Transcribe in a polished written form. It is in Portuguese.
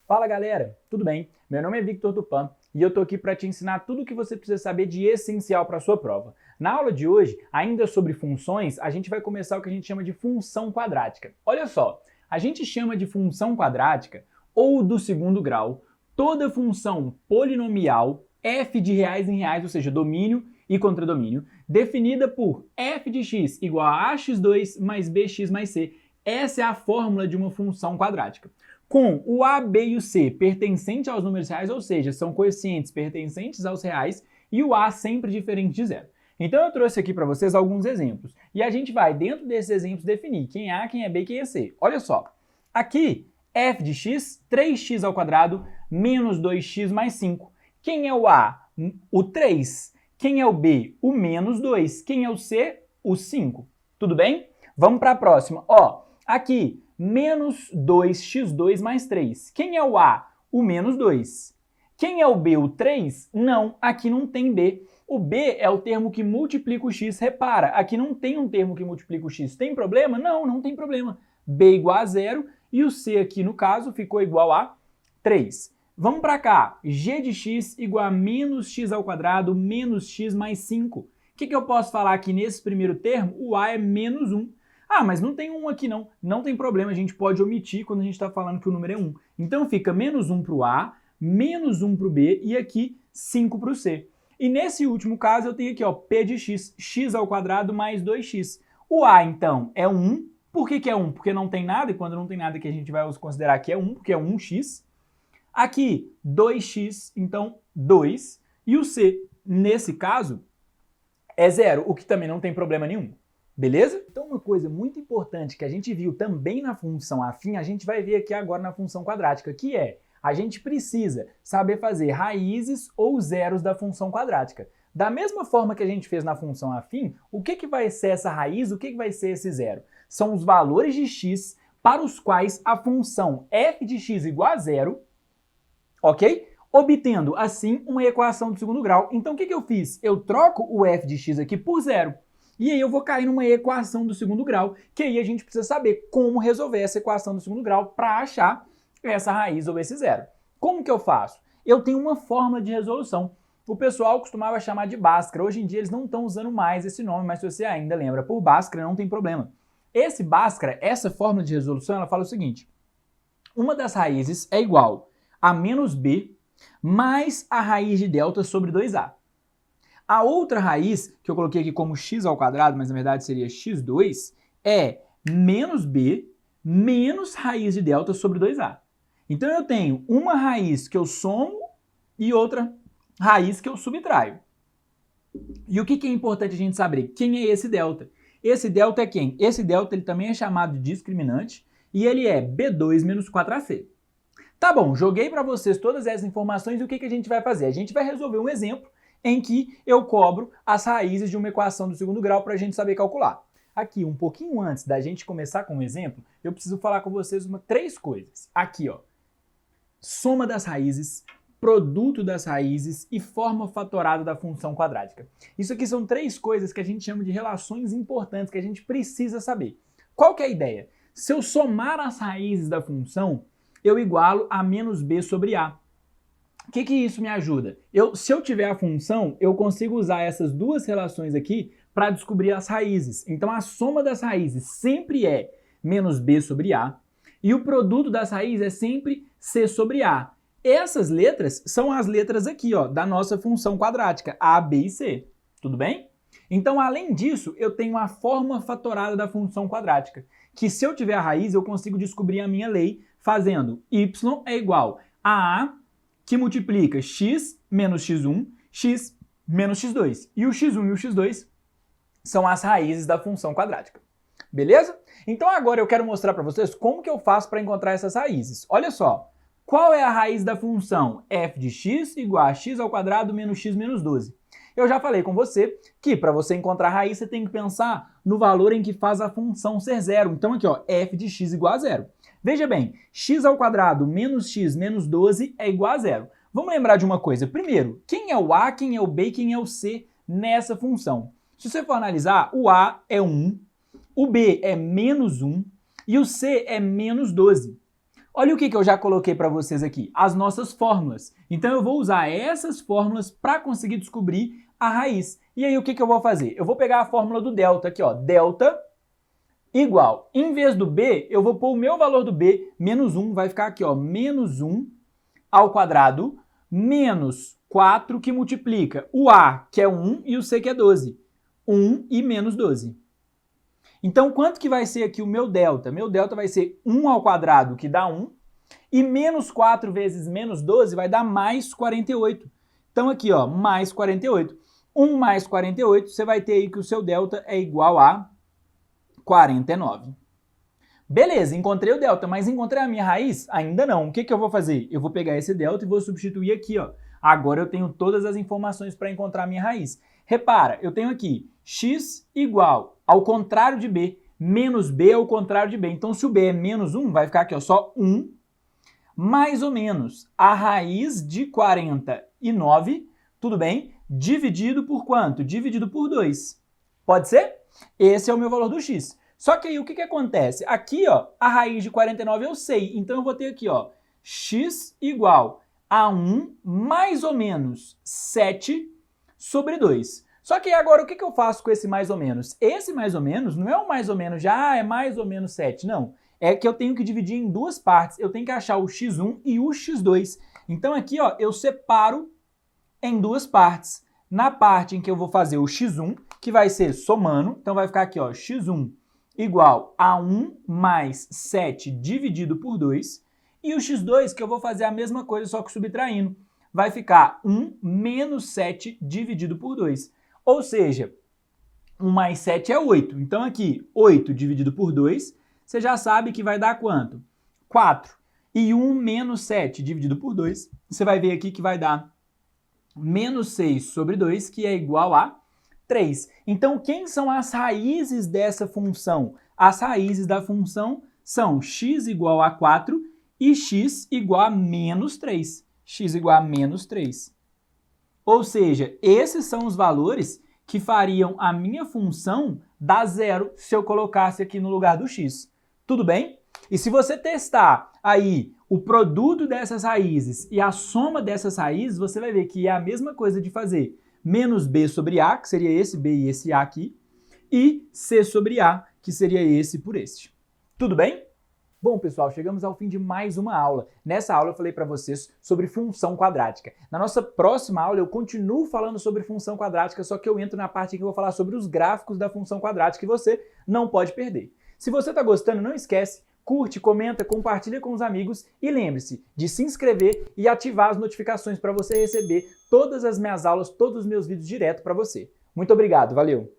Fala galera, tudo bem? Meu nome é Victor Tupã e eu tô aqui para te ensinar tudo o que você precisa saber de essencial para a sua prova. Na aula de hoje, ainda sobre funções, a gente vai começar o que a gente chama de função quadrática. Olha só, a gente chama de função quadrática ou do segundo grau toda função polinomial f de reais em reais, ou seja, domínio e contradomínio, definida por f de x igual a ax2 mais bx mais c. Essa é a fórmula de uma função quadrática. Com o a, b e o c pertencentes aos números reais, ou seja, são coeficientes pertencentes aos reais, e o a sempre diferente de zero. Então eu trouxe aqui para vocês alguns exemplos, e a gente vai, dentro desses exemplos, definir quem é a, quem é b e quem é c. Olha só, aqui, f de x, 3x ao quadrado menos 2x mais 5. Quem é o a? O 3. Quem é o b? O menos 2. Quem é o c? O 5. Tudo bem? Vamos para a próxima. Ó, aqui, menos 2x2 mais 3. Quem é o a? O menos 2. Quem é o b? O 3? Não, aqui não tem b. O b é o termo que multiplica o x. Repara, aqui não tem um termo que multiplica o x. Tem problema? Não, não tem problema. b igual a 0 e o c aqui, no caso, ficou igual a 3. Vamos para cá. G de x igual a menos x ao quadrado menos x mais 5. O que eu posso falar aqui nesse primeiro termo? O a é menos 1. Ah, mas não tem 1 aqui não. Não tem problema, a gente pode omitir quando a gente está falando que o número é 1. Então fica menos 1 para o a, menos 1 para o b e aqui 5 para o c. E nesse último caso eu tenho aqui, ó, p de x, x ao quadrado mais 2x. O a, então, é 1. Por que é 1? Porque não tem nada, e quando não tem nada que a gente vai considerar que é 1, porque é 1x. Aqui, 2x, então 2. E o c, nesse caso, é 0, o que também não tem problema nenhum. Beleza? Então uma coisa muito importante que a gente viu também na função afim, a gente vai ver aqui agora na função quadrática, que é, a gente precisa saber fazer raízes ou zeros da função quadrática. Da mesma forma que a gente fez na função afim, o que vai ser essa raiz, o que vai ser esse zero? São os valores de x para os quais a função f de x igual a zero, ok? Obtendo, assim, uma equação do segundo grau. Então o que eu fiz? Eu troco o f de x aqui por zero. E aí eu vou cair numa equação do segundo grau, que aí a gente precisa saber como resolver essa equação do segundo grau para achar essa raiz ou esse zero. Como que eu faço? Eu tenho uma fórmula de resolução. O pessoal costumava chamar de Bhaskara. Hoje em dia eles não estão usando mais esse nome, mas se você ainda lembra por Bhaskara, não tem problema. Esse Bhaskara, essa fórmula de resolução, ela fala o seguinte. Uma das raízes é igual a menos b mais a raiz de delta sobre 2a. A outra raiz, que eu coloquei aqui como x ao quadrado, mas na verdade seria x2, é menos b menos raiz de delta sobre 2a. Então eu tenho uma raiz que eu somo e outra raiz que eu subtraio. E o que é importante a gente saber? Quem é esse delta? Esse delta é quem? Esse delta ele também é chamado de discriminante e ele é b2 menos 4ac. Tá bom, joguei para vocês todas essas informações e o que a gente vai fazer? A gente vai resolver um exemplo em que eu cobro as raízes de uma equação do segundo grau para a gente saber calcular. Aqui, um pouquinho antes da gente começar com o exemplo, eu preciso falar com vocês três coisas. Aqui, ó, soma das raízes, produto das raízes e forma fatorada da função quadrática. Isso aqui são três coisas que a gente chama de relações importantes que a gente precisa saber. Qual que é a ideia? Se eu somar as raízes da função, eu igualo a menos b sobre a. O que isso me ajuda? Se eu tiver a função, eu consigo usar essas duas relações aqui para descobrir as raízes. Então a soma das raízes sempre é menos b sobre a e o produto das raízes é sempre c sobre a. Essas letras são as letras aqui, ó, da nossa função quadrática, a, b e c. Tudo bem? Então, além disso, eu tenho a forma fatorada da função quadrática, que se eu tiver a raiz, eu consigo descobrir a minha lei fazendo y é igual a que multiplica x menos x1, x menos x2. E o x1 e o x2 são as raízes da função quadrática. Beleza? Então agora eu quero mostrar para vocês como que eu faço para encontrar essas raízes. Olha só, qual é a raiz da função f de x igual a x ao quadrado menos x menos 12? Eu já falei com você que para você encontrar a raiz você tem que pensar no valor em que faz a função ser zero. Então aqui, ó, f de x igual a zero. Veja bem, x ao quadrado menos x menos 12 é igual a zero. Vamos lembrar de uma coisa. Primeiro, quem é o a, quem é o b e quem é o c nessa função? Se você for analisar, o a é 1, o b é menos 1 e o c é menos 12. Olha o que eu já coloquei para vocês aqui, as nossas fórmulas. Então eu vou usar essas fórmulas para conseguir descobrir a raiz. E aí o que eu vou fazer? Eu vou pegar a fórmula do delta aqui, ó, delta igual, em vez do b, eu vou pôr o meu valor do b, menos 1, vai ficar aqui, ó, menos 1 ao quadrado, menos 4 que multiplica o a, que é 1, e o c, que é 12. 1 e menos 12. Então, quanto que vai ser aqui o meu delta? Meu delta vai ser 1 ao quadrado, que dá 1, e menos 4 vezes menos 12 vai dar mais 48. Então, aqui, ó, mais 48. 1 mais 48, você vai ter aí que o seu delta é igual a 49. Beleza, encontrei o delta, mas encontrei a minha raiz? Ainda não. O que eu vou fazer? Eu vou pegar esse delta e vou substituir aqui, ó. Agora eu tenho todas as informações para encontrar a minha raiz. Repara, eu tenho aqui x igual ao contrário de b, menos b ao contrário de b. Então, se o b é menos 1, vai ficar aqui, ó, só 1, mais ou menos a raiz de 49, tudo bem? Dividido por quanto? Dividido por 2. Pode ser? Esse é o meu valor do x. Só que aí o que acontece? Aqui, ó, a raiz de 49 eu sei. Então, eu vou ter aqui, ó, x igual a 1 mais ou menos 7 sobre 2. Só que agora o que eu faço com esse mais ou menos? Esse mais ou menos não é um mais ou menos já, é mais ou menos 7, não. É que eu tenho que dividir em duas partes. Eu tenho que achar o x1 e o x2. Então aqui, ó, eu separo em duas partes. Na parte em que eu vou fazer o x1, que vai ser somando, então vai ficar aqui, ó, x1 igual a 1 mais 7 dividido por 2. E o x2, que eu vou fazer a mesma coisa, só que subtraindo. Vai ficar 1 menos 7 dividido por 2. Ou seja, 1 mais 7 é 8. Então aqui, 8 dividido por 2, você já sabe que vai dar quanto? 4. E 1 menos 7 dividido por 2, você vai ver aqui que vai dar menos 6 sobre 2, que é igual a 3. Então, quem são as raízes dessa função? As raízes da função são x igual a 4 e x igual a menos 3. X igual a menos 3. Ou seja, esses são os valores que fariam a minha função dar zero se eu colocasse aqui no lugar do x. Tudo bem? E se você testar aí o produto dessas raízes e a soma dessas raízes, você vai ver que é a mesma coisa de fazer menos b sobre a, que seria esse b e esse a aqui, e c sobre a, que seria esse por este. Tudo bem? Bom, pessoal, chegamos ao fim de mais uma aula. Nessa aula eu falei para vocês sobre função quadrática. Na nossa próxima aula eu continuo falando sobre função quadrática, só que eu entro na parte em que eu vou falar sobre os gráficos da função quadrática e você não pode perder. Se você está gostando, não esquece, curte, comenta, compartilha com os amigos e lembre-se de se inscrever e ativar as notificações para você receber todas as minhas aulas, todos os meus vídeos direto para você. Muito obrigado, valeu!